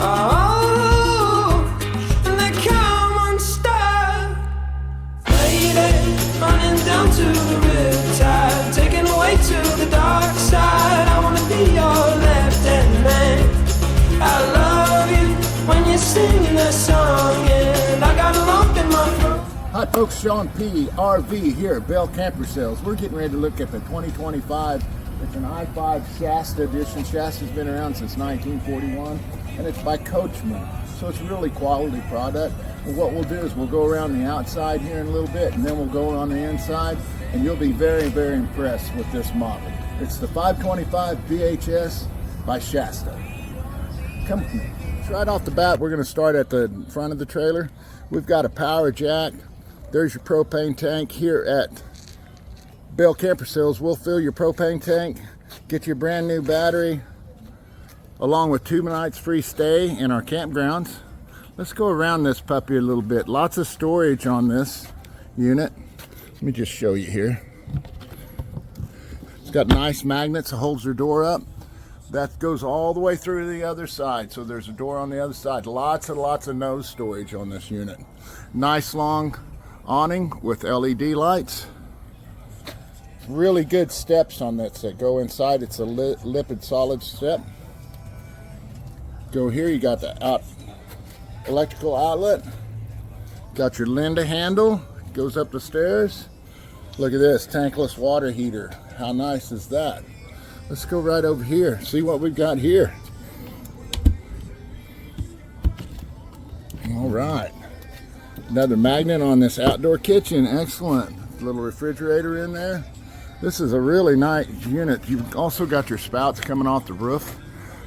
Oh, and they come unstuck. Lady, running down to the riptide, taken away to the dark side. I wanna be your left-hand man. I love you when you're singing that song, and I got a lump in my throat. Hi folks, Sean P. RV here at Bell Camper Sales. We're getting ready to look at the 2025. It's an i-5 Shasta edition. Shasta's been around since 1941, and it's by Coachman. So it's a really quality product. And what we'll do is we'll go around the outside here in a little bit, and then we'll go on the inside, and you'll be very, very impressed with this model. It's the 525 VHS by Shasta. Come with me. So right off the bat, we're going to start at the front of the trailer. We've got a power jack. There's your propane tank. Here at Bell Camper Sales, we'll fill your propane tank, get your brand new battery, along with 2 nights free stay in our campgrounds. Let's go around this puppy a little bit. Lots of storage on this unit. Let me just show you here. It's got nice magnets that holds your door up. That goes all the way through to the other side. So there's a door on the other side. Lots and lots of nose storage on this unit. Nice long awning with LED lights. Really good steps on that that go inside. It's a lipid solid step. Go here, you got the electrical outlet. Got your Linda handle, goes up the stairs. Look at this, tankless water heater. How nice is that? Let's go right over here, see what we've got here. All right. Another magnet on this outdoor kitchen, excellent. Little refrigerator in there. This is a really nice unit. You've also got your spouts coming off the roof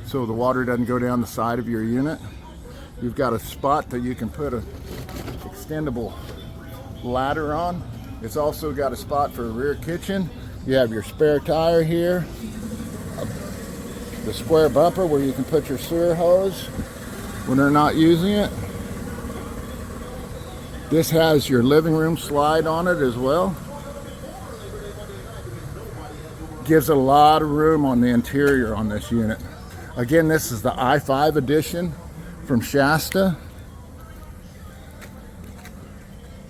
so the water doesn't go down the side of your unit. You've got a spot that you can put an extendable ladder on. It's also got a spot for a rear kitchen. You have your spare tire here. The square bumper where you can put your sewer hose when they're not using it. This has your living room slide on it as well. Gives a lot of room on the interior on this unit. Again, this is the i-5 edition from Shasta.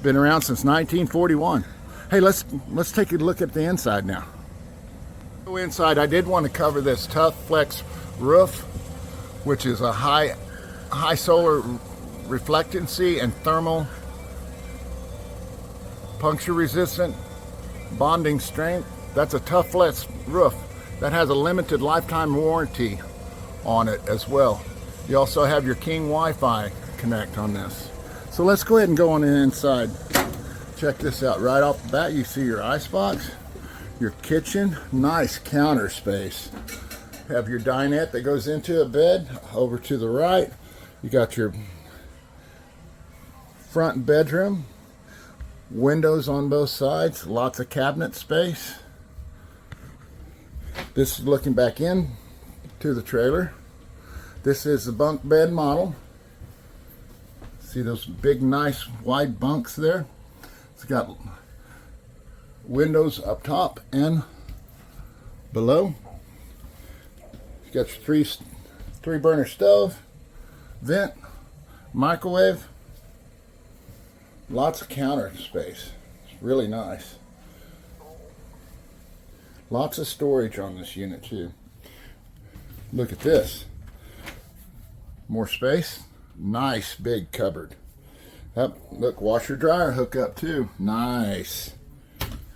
Been around since 1941. Hey, let's take a look at the inside now. Go inside. I did want to cover this Tough Flex roof, which is a high solar reflectancy and thermal puncture resistant bonding strength. That's a Tough Flex roof that has a limited lifetime warranty on it as well. You also have your King Wi-Fi connect on this. So let's go ahead and go on the inside. Check this out. Right off the bat, you see your icebox, your kitchen, nice counter space. Have your dinette that goes into a bed. Over to the right, you got your front bedroom. Windows on both sides, lots of cabinet space. This is looking back in to the trailer. This is the bunk bed model. See those big, nice, wide bunks there? It's got windows up top and below. You got your three burner stove, vent, microwave. Lots of counter space. It's really nice. Lots of storage on this unit too. Look at this. More space. Nice big cupboard. Up, look, washer dryer hookup too. Nice.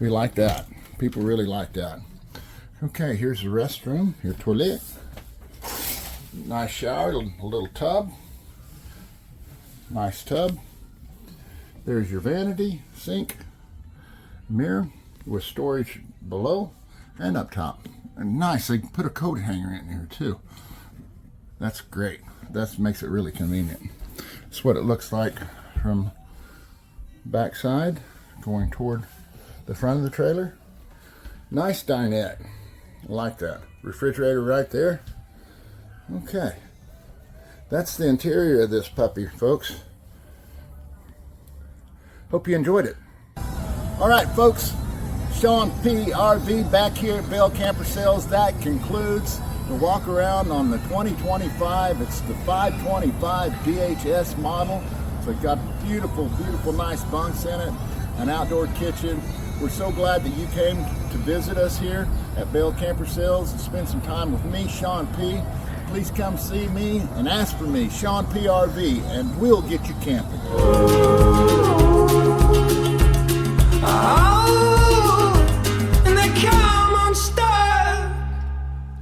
We like that. People really like that. Okay, here's the restroom, your toilet. Nice shower, a little tub. Nice tub. There's your vanity, sink, mirror with storage below and up top. And nice, they put a coat hanger in here too. That's great. That makes it really convenient. That's what it looks like from backside going toward the front of the trailer. Nice dinette. I like that. Refrigerator right there. Okay. That's the interior of this puppy, folks. Hope you enjoyed it. All right, folks. Sean P. RV back here at Bell Camper Sales. That concludes So walk around on the 2025. It's the 525 DHS model. So it's got beautiful, beautiful, nice bunks in it, an outdoor kitchen. We're so glad that you came to visit us here at Bell Camper Sales and spend some time with me, Sean P. Please come see me and ask for me, Sean P. RV, and we'll get you camping.